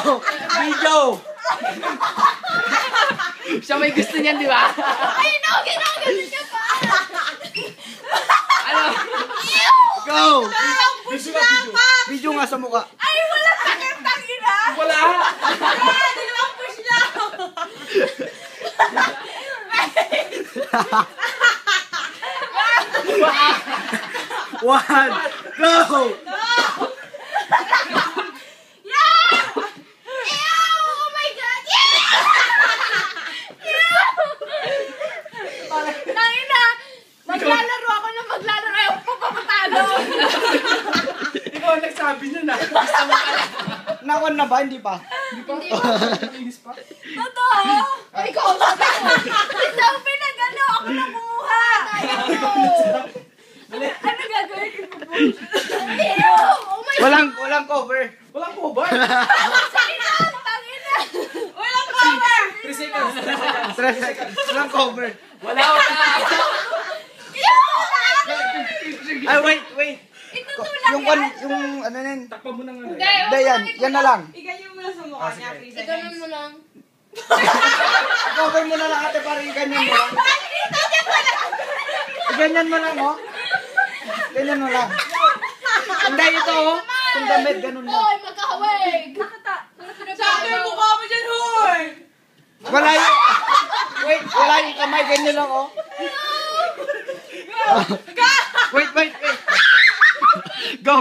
Go! Video! Siya may gusto niyan, di ba? Ay, no! Ginagalit niya pa! Ano? Go! Push lang pa! Video nga sa mukha. Ay, wala sakit! Tangina! Wala! Di lang push lang! One! Go! Oh my God! Tangina! Maglalaro ako ng maglalaro. Ayaw ko papatalo. Ikaw ang nagsabi niya na. Gusto mo pala. Nakon na ba? Hindi pa. Hindi ba? Totoo? Ay, ikaw ang sabi ko. Ikaw pinagano. Ako nakuha. Ano gagawin ko? Oh my God! Walang cover. Walang cover. Tangina! Walang cover! 3 seconds. 3 seconds. Walang cover. Wala. Ay, wait. Itutulak Yung ano yun? Takpan mo na nga. Hindi, yan na lang. Iganyan mo lang sa mukha niya. Iganon mo lang. Cover mo na lang ate para iganyan mo lang. Iganyan mo lang, oh. Ganyan mo lang. Hindi, ito, oh. Kung damit, ganun mo. Hoy, magkahawig! Sabi mo ka mo dyan, hoy! Wala yung kamay, ganyan lang, oh. Wait. Go.